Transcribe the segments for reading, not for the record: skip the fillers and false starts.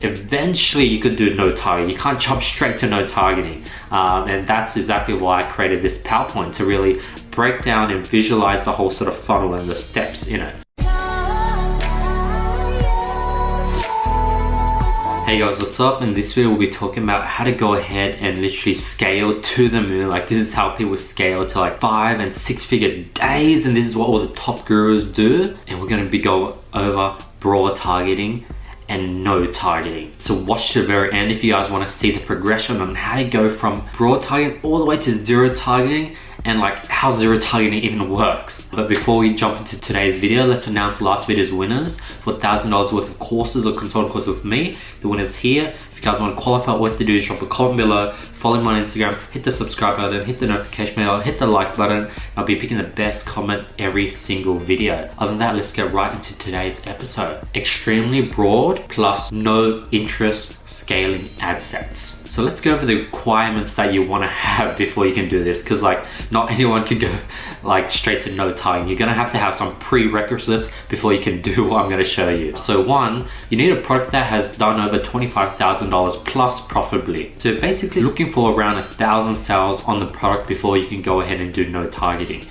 eventually you could do no targeting. You can't jump straight to no targeting. And that's exactly why I created this PowerPoint, to really break down and visualize the whole sort of funnel and the steps in it. Hey guys, what's up? In this video we'll be talking about how to go ahead and literally scale to the moon. Like, this is how people scale to like 5 and 6 figure days, and this is what all the top gurus do. And we're going to be going over broad targeting and no targeting. So watch to the very end if you guys want to see the progression on how to go from broad targeting all the way to zero targeting, and like how zero targeting even works. But before we jump into today's video, let's announce last video's winners for $1,000 worth of courses or consulting courses with me. The winner's here. If you guys want to qualify, what you have to do is drop a comment below, follow me on Instagram, hit the subscribe button, hit the notification bell, hit the like button. I'll be picking the best comment every single video. Other than that, let's get right into today's episode. Extremely broad plus no interest scaling ad sets. So let's go over the requirements that you want to have before you can do this, because like not anyone can go like straight to no targeting. You're gonna have to have some prerequisites before you can do what I'm going to show you. So one, you need a product that has done over $25,000 plus profitably. So basically looking for around 1,000 sales on the product before you can go ahead and do no targeting.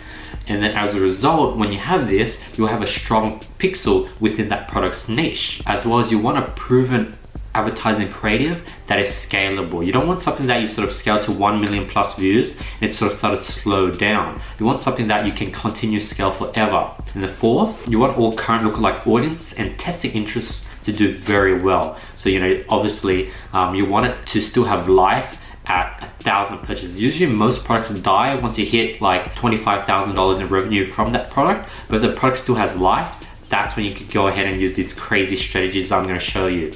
And then as a result, when you have this, you'll have a strong pixel within that product's niche, as well as you want a proven advertising creative that is scalable. You don't want something that you sort of scale to 1 million plus views and it sort of started to slow down. You want something that you can continue to scale forever. And the fourth, you want all current lookalike audience and testing interests to do very well. So, you know, obviously you want it to still have life at 1,000 purchases. Usually most products die once you hit like $25,000 in revenue from that product, but if the product still has life, that's when you could go ahead and use these crazy strategies that I'm going to show you.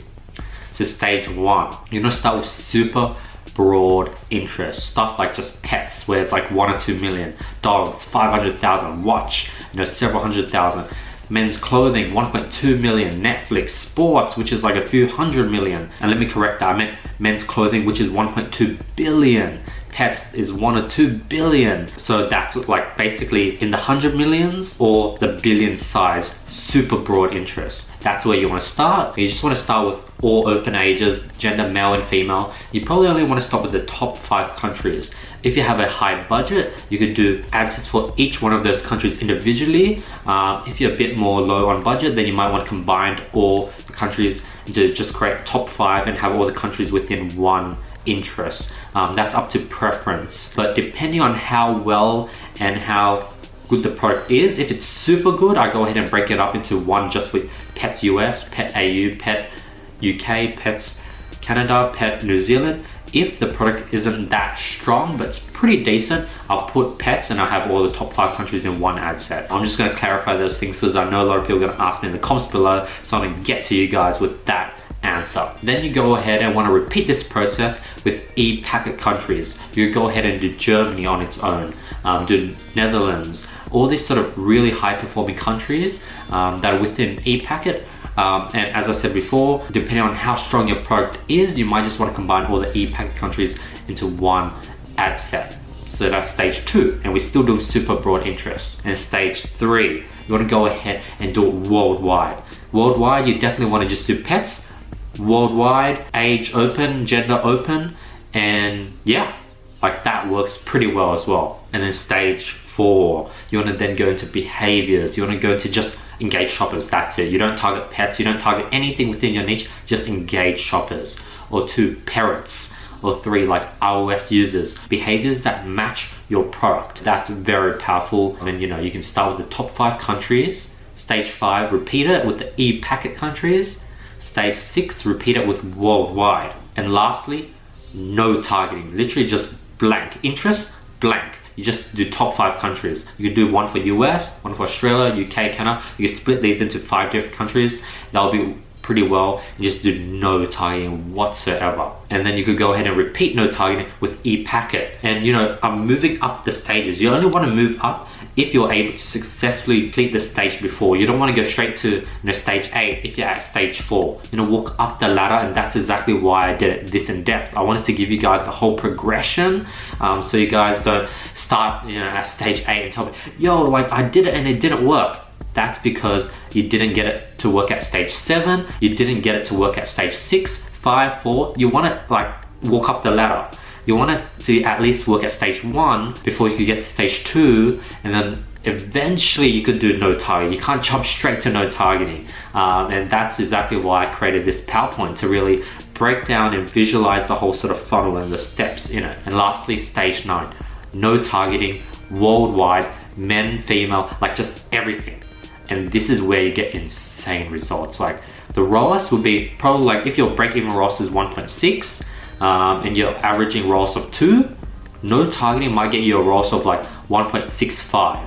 So stage one, you're gonna start with super broad interest, stuff like just pets, where it's like 1 or 2 million, dogs, 500,000, watch, you know, several hundred thousand, men's clothing, 1.2 million, Netflix, sports, which is like a few hundred million, and let me correct that, I meant men's clothing, which is 1.2 billion, pets is 1 or 2 billion. So that's like basically in the 100 millions or the billion size, super broad interest. That's where you want to start. You just want to start with all open ages, gender, male and female. You probably only want to start with the top 5 countries. If you have a high budget, you could do ad sets for each one of those countries individually. If you're a bit more low on budget, then you might want to combine all the countries into just create top 5 and have all the countries within one interest. That's up to preference. But depending on how well and how good the product is, if it's super good, I go ahead and break it up into one just with Pets US, Pet AU, Pet UK, Pets Canada, Pet New Zealand. If the product isn't that strong but it's pretty decent, I'll put pets and I'll have all the top 5 countries in one ad set. I'm just going to clarify those things because I know a lot of people are going to ask me in the comments below, so I'm going to get to you guys with that answer. Then you go ahead and want to repeat this process with e-packet countries. You go ahead and do Germany on its own, do Netherlands, all these sort of really high performing countries that are within e-packet. And as I said before, depending on how strong your product is, you might just want to combine all the e-packet countries into one ad set. So that's stage 2, and we're still doing super broad interest. And stage 3, you want to go ahead and do it worldwide. Worldwide, you definitely want to just do pets, worldwide, age open, gender open, and yeah, like that works pretty well as well. And then stage 4, you want to then go into behaviors. You want to go to just engage shoppers. That's it. You don't target pets, you don't target anything within your niche, just engage shoppers. Or 2, parents. Or 3, like iOS users. Behaviors that match your product. That's very powerful. And you know, you can start with the top 5 countries. Stage 5, repeat it with the e-packet countries. Stage 6, repeat it with worldwide. And lastly, no targeting. Literally just blank interest, blank. You just do top 5 countries. You can do one for US, one for Australia, UK, Canada. You can split these into 5 different countries. That'll be pretty well, and just do no targeting whatsoever. And then you could go ahead and repeat no targeting with e-packet. And you know, I'm moving up the stages. You only want to move up if you're able to successfully complete the stage before. You don't want to go straight to stage 8 if you're at stage 4. Walk up the ladder, and that's exactly why I did it this in depth. I wanted to give you guys the whole progression, so you guys don't start at stage 8 and tell me, yo, like I did it and it didn't work. That's because you didn't get it to work at stage 7, you didn't get it to work at stage 6, 5, 4, you want to like walk up the ladder. You want to at least work at stage 1 before you could get to stage 2, and then eventually you could do no targeting. You can't jump straight to no targeting. And that's exactly why I created this PowerPoint, to really break down and visualize the whole sort of funnel and the steps in it. And lastly, stage 9, no targeting, worldwide, men, female, like just everything. And this is where you get insane results. Like the ROAS would be probably like, if your break-even ROAS is 1.6 and you're averaging ROAS of 2, no targeting might get you a ROAS of like 1.65,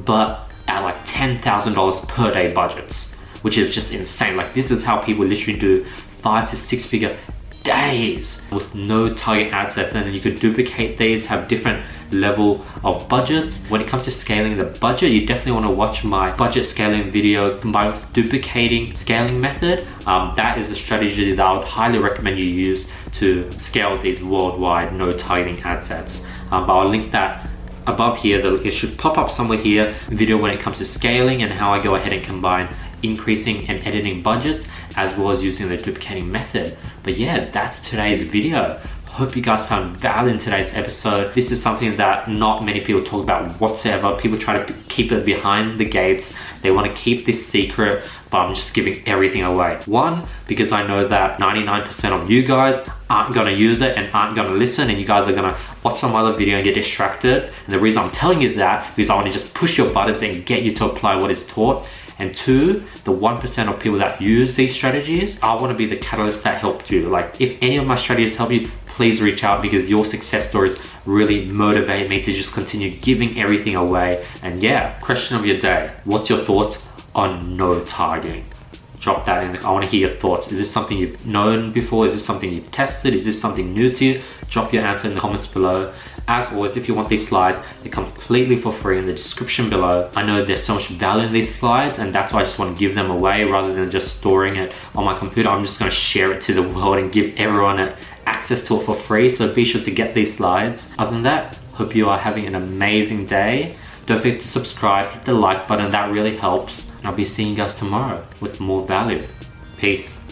but at like $10,000 per day budgets, which is just insane. Like this is how people literally do 5 to 6 figure days with no target ad sets, and then you could duplicate these, have different level of budgets. When it comes to scaling the budget, you definitely want to watch my budget scaling video combined with duplicating scaling method. That is a strategy that I would highly recommend you use to scale these worldwide no targeting ad sets. But I'll link that above here. It should pop up somewhere here, video when it comes to scaling and how I go ahead and combine increasing and editing budgets as well as using the duplicating method. But yeah, that's today's video. Hope you guys found value in today's episode. This is something that not many people talk about whatsoever. People try to keep it behind the gates. They want to keep this secret, but I'm just giving everything away. One, because I know that 99% of you guys aren't going to use it and aren't going to listen, and you guys are going to watch some other video and get distracted. And the reason I'm telling you that is I want to just push your buttons and get you to apply what is taught. And two, the 1% of people that use these strategies, I want to be the catalyst that helped you. Like if any of my strategies help you, please reach out, because your success stories really motivate me to just continue giving everything away. And yeah, question of your day. What's your thoughts on no targeting? Drop that in. I want to hear your thoughts. Is this something you've known before? Is this something you've tested? Is this something new to you? Drop your answer in the comments below. As always, if you want these slides, they're completely for free in the description below. I know there's so much value in these slides, and that's why I just want to give them away rather than just storing it on my computer. I'm just going to share it to the world and give everyone access to it for free. So be sure to get these slides. Other than that, hope you are having an amazing day. Don't forget to subscribe, hit the like button, that really helps. And I'll be seeing you guys tomorrow with more value. Peace.